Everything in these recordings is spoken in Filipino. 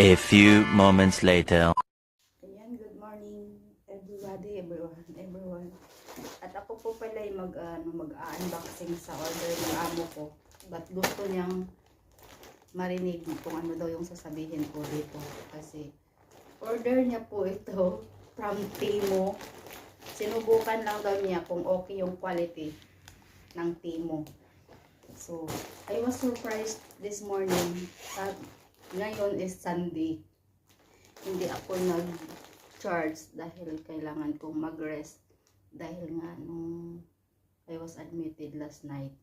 A few moments later. Ayan, good morning everybody, everyone. At ako po pala ay mag-unboxing sa order ng amo ko. But gusto niyang marinig kung ano daw yung sasabihin ko dito. Kasi order niya po ito from Temu. Sinubukan lang daw niya kung okay yung quality ng Temu. So, I was surprised this morning. Ngayon is Sunday. Hindi ako nag-charge dahil kailangan kong mag-rest. Dahil nga nung I was admitted last night.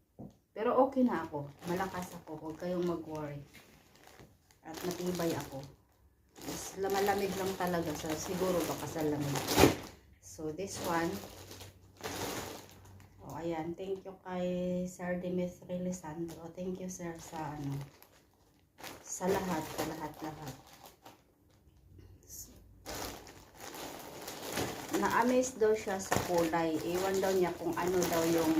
Pero okay na ako. Malakas ako. Huwag kayong mag-worry. At matibay ako. Malamig lang talaga. So, siguro baka sa lamig. So, this one. Oh, ayan. Thank you kay Sir Dimitri Lisandro. Thank you, sir, sa lahat. Na-amaze daw siya sa kulay. Iwan daw niya kung ano daw yung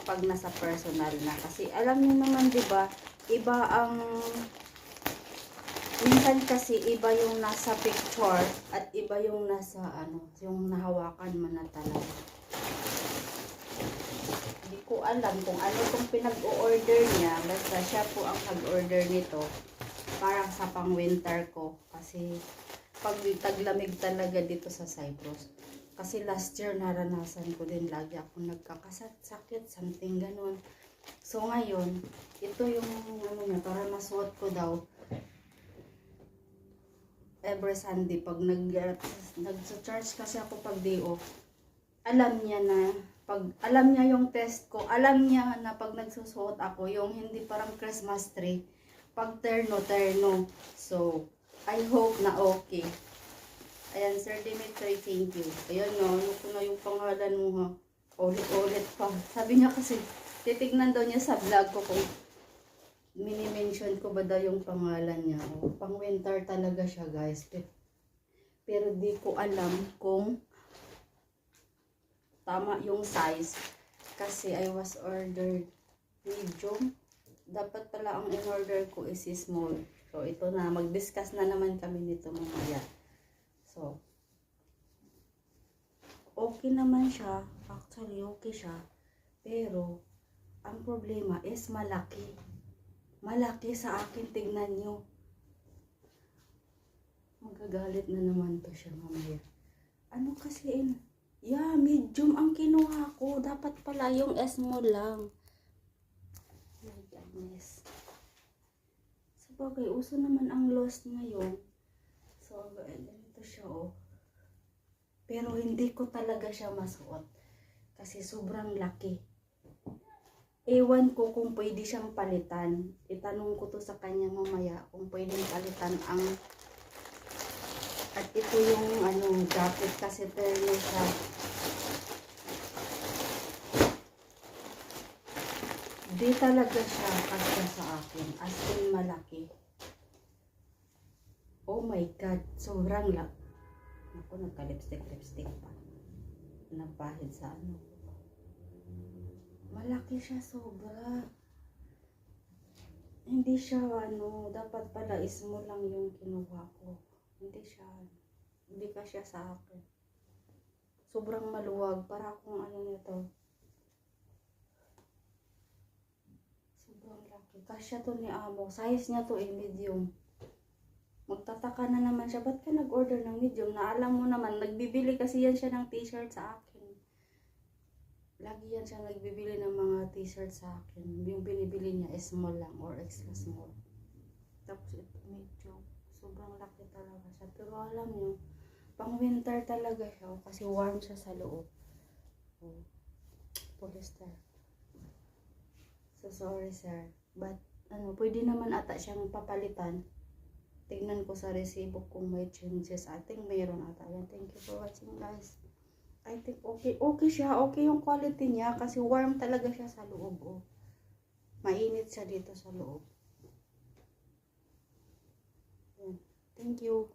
pag nasa personal na. Kasi alam niyo naman, di ba, iba ang minsan kasi iba yung nasa picture at iba yung nasa yung nahawakan mo na talaga. Hindi ko alam kung ano itong pinag-o-order niya. Basta siya po ang nag-order nito para sa pang-winter ko. Kasi pag taglamig talaga dito sa Cyprus. Kasi last year naranasan ko din. Lagi ako nagkakasakit, something ganun. So ngayon, ito yung niya, para masuot ko daw every Sunday. Pag nag-charge kasi ako pag day off, alam niya yung test ko, alam niya na pag nagsusuot ako, yung hindi parang Christmas tree, pag terno. So, I hope na okay. Ayan, Sir Dimitri, thank you. Ayan no, ano ko na yung pangalan mo ha. Ulit pa. Sabi niya kasi, titignan daw niya sa vlog ko kung mini-mention ko ba daw yung pangalan niya. O, pang winter talaga siya, guys. Pero di ko alam kung tama yung size kasi I was ordered medium. Dapat pala ang in-order ko is small. So ito na, mag-discuss na naman kami nito mamaya. So okay naman siya, actually okay siya, pero ang problema is malaki sa akin. Tignan nyo, magagalit na naman to siya mamaya. Ano kasi yeah, medium ang kinuha ko. Dapat pala yung small lang. My goodness. Sabagay, uso naman ang lost ngayon. So, ganito siya, oh. Pero hindi ko talaga siya masuot. Kasi sobrang laki. Ewan ko kung pwede siyang palitan. Itanong ko to sa kanya mamaya kung pwedeng palitan ang. At ito yung jacket kasi terno siya. Di talaga siya kasya sa akin. As in malaki. Oh my God. Sobrang laki. Ako nagka-lipstick pa. Napahid sa Malaki siya sobra. Hindi siya dapat pala small lang yung kinuha ko. Hindi kasya sa akin. Sobrang maluwag. Para akong nito. Sobrang laki. Kasya to ni amo. Size niya to medium. Magtataka na naman siya. Ba't ka nag-order ng medium? Na alam mo naman, nagbibili kasi yan siya ng t-shirt sa akin. Lagi yan siya nagbibili ng mga t-shirt sa akin. Yung binibili niya is small lang or extra small. Tapos ito medium. Sobrang laki talaga siya. Pero alam nyo, pang winter talaga siya. Kasi warm siya sa loob. Oh, polyester. So sorry sir. But pwede naman ata siyang papalitan. Tignan ko sa resibo kung may changes. I think mayroon ata. Yan. Thank you for watching, guys. I think okay. Okay siya. Okay yung quality niya. Kasi warm talaga siya sa loob. Oh. Mainit siya dito sa loob. Thank you.